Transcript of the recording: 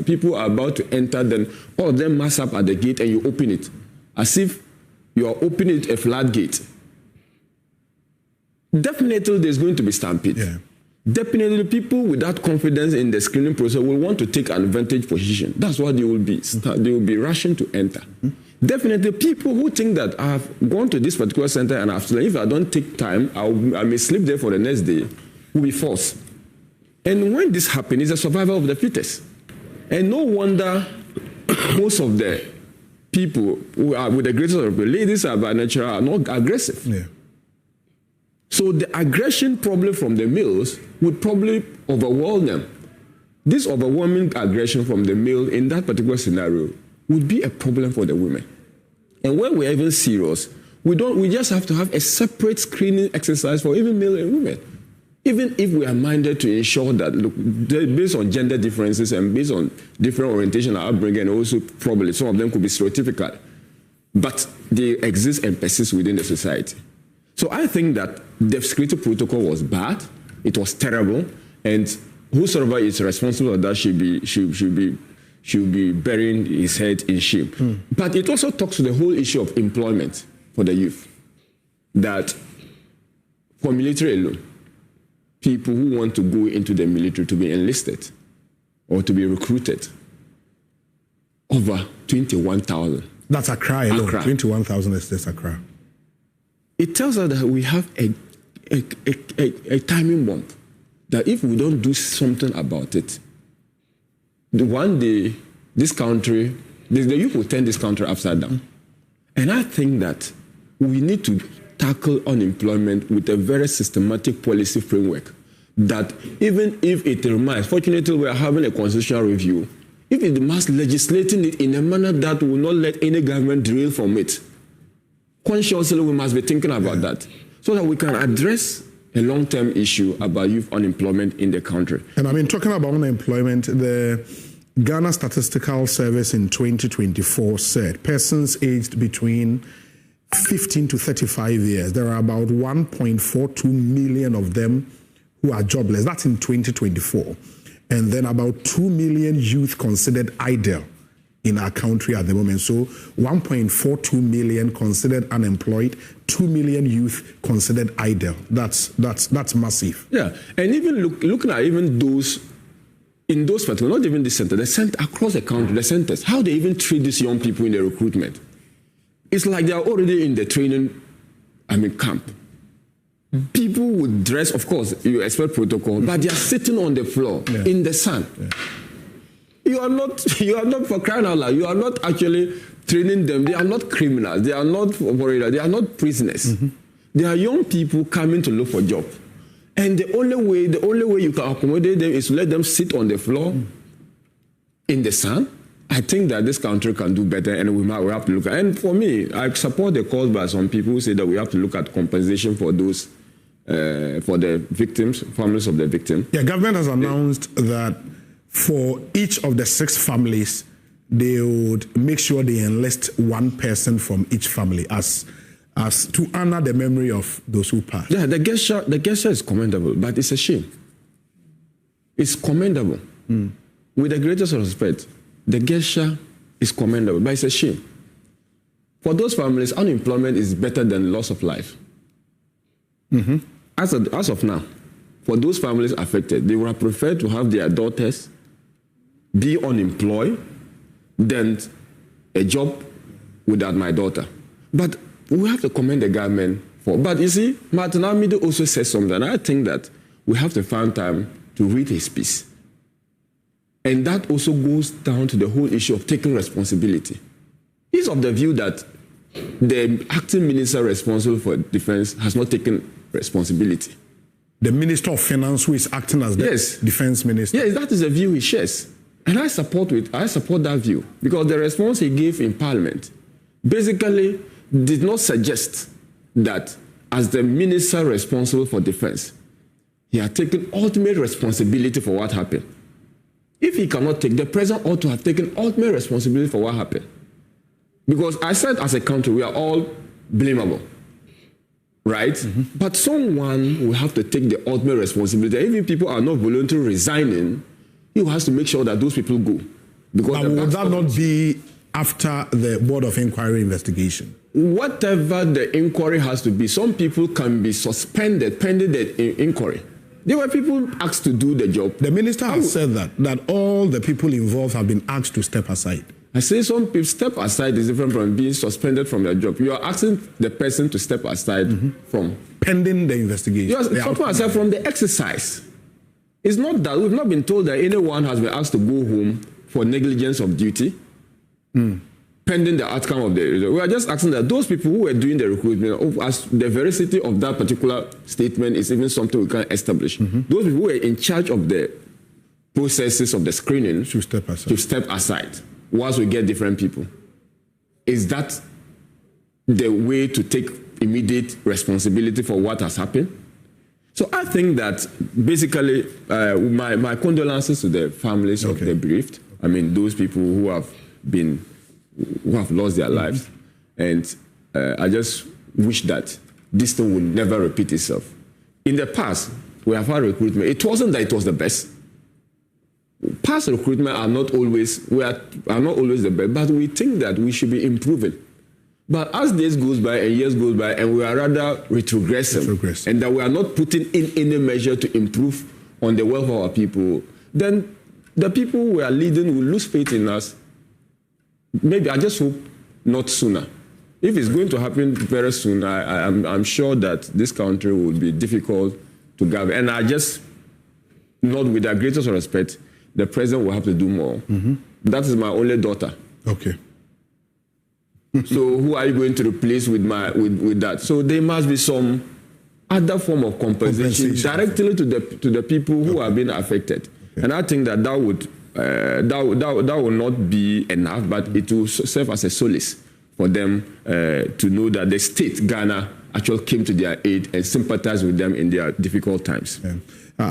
people are about to enter, then all of them mass up at the gate and you open it. As if you are opening a floodgate. Definitely there's going to be stampede. Yeah. Definitely people without confidence in the screening process will want to take an advantage position. That's what they will be. They will be rushing to enter. Definitely people who think that I have gone to this particular center and if I don't take time, I may sleep there for the next day, will be false. And when this happens, it's a survival of the fittest. And no wonder most of the people who are with the greatest of the ladies are by nature are not aggressive. Yeah. So the aggression probably from the males would probably overwhelm them. This overwhelming aggression from the male in that particular scenario would be a problem for the women. And when we're even serious, we just have to have a separate screening exercise for even male and women. Even if we are minded to ensure that, look, based on gender differences and based on different orientation and upbringing, and also probably some of them could be stereotypical, but they exist and persist within the society. So I think that the security protocol was bad, it was terrible, and whosoever is responsible for that should be burying his head in shame. But it also talks to the whole issue of employment for the youth. That for military alone, people who want to go into the military to be enlisted or to be recruited, over 21,000. That's Accra alone. 21,000 is just Accra. It tells us that we have a timing bomb. That if we don't do something about it, one day this country, the youth will turn this country upside down. And I think that we need to tackle unemployment with a very systematic policy framework. That even if it remains, fortunately we are having a constitutional review, if it must legislating it in a manner that will not let any government derail from it, consciously we must be thinking about that so that we can address a long-term issue about youth unemployment in the country. And I mean, talking about unemployment, the Ghana Statistical Service in 2024 said persons aged between 15 to 35 years, there are about 1.42 million of them who are jobless. That's in 2024. And then about 2 million youth considered idle in our country at the moment. So 1.42 million considered unemployed, 2 million youth considered idle. That's massive. Yeah, and even looking at even those, in those particular, not even the center across the country, the centers, how they even treat these young people in the recruitment. It's like they are already in the training, camp. People would dress, of course, you expect protocol, but they are sitting on the floor in the sun. Yeah. You are not for crying out loud. You are not actually training them. They are not criminals. They are not worried. They are not prisoners. They are young people coming to look for a job. And the only way you can accommodate them is to let them sit on the floor in the sun. I think that this country can do better, and we have to look at. And for me, I support the cause by some people who say that we have to look at compensation for those, for the victims, families of the victim. Yeah, government has announced that for each of the 6 families, they would make sure they enlist one person from each family as to honor the memory of those who passed. Yeah, the gesture is commendable, but it's a shame. It's commendable. With the greatest respect, the gesture is commendable, but it's a shame. For those families, unemployment is better than loss of life. As of now, for those families affected, they would have preferred to have their daughters be unemployed than a job without my daughter. But we have to commend the government for. But you see, Martin Amido also says something. I think that we have to find time to read his piece. And that also goes down to the whole issue of taking responsibility. He's of the view that the acting minister responsible for defense has not taken responsibility. The Minister of Finance, who is acting as the defense minister. Yes, that is a view he shares. And I support that view, because the response he gave in Parliament basically did not suggest that as the minister responsible for defense, he had taken ultimate responsibility for what happened. If he cannot take, the president ought to have taken ultimate responsibility for what happened. Because I said as a country, we are all blamable, right? But someone will have to take the ultimate responsibility. Even people are not voluntarily resigning, he has to make sure that those people go. Because but would that not be after the Board of Inquiry investigation? Whatever the inquiry has to be, some people can be suspended pending the inquiry. There were people asked to do the job. The minister has said that all the people involved have been asked to step aside. I say some people step aside is different from being suspended from their job. You are asking the person to step aside from pending the investigation. You are stepping aside from the exercise. It's not that we've not been told that anyone has been asked to go home for negligence of duty. Pending the outcome of the result. We are just asking that those people who were doing the recruitment, as the veracity of that particular statement is even something we can establish. Those people who were in charge of the processes of the screening should step aside whilst we get different people. Is that the way to take immediate responsibility for what has happened? So I think that basically my condolences to the families of the bereaved. I mean, those people who have lost their lives. And I just wish that this thing would never repeat itself. In the past, we have had recruitment. It wasn't that it was the best. Past recruitment are not always the best, but we think that we should be improving. But as days goes by and years goes by, and we are rather retrogressing, and that we are not putting in any measure to improve on the welfare of our people, then the people we are leading will lose faith in us. Maybe I just hope not sooner. If it's going to happen very soon, I'm sure that this country will be difficult to govern. And I just, not with the greatest respect, the president will have to do more. That is my only daughter. Okay. So who are you going to replace with that? So there must be some other form of compensation directly to the people who have been affected. And I think that will not be enough, but it will serve as a solace for them to know that the state, Ghana, actually came to their aid and sympathized with them in their difficult times.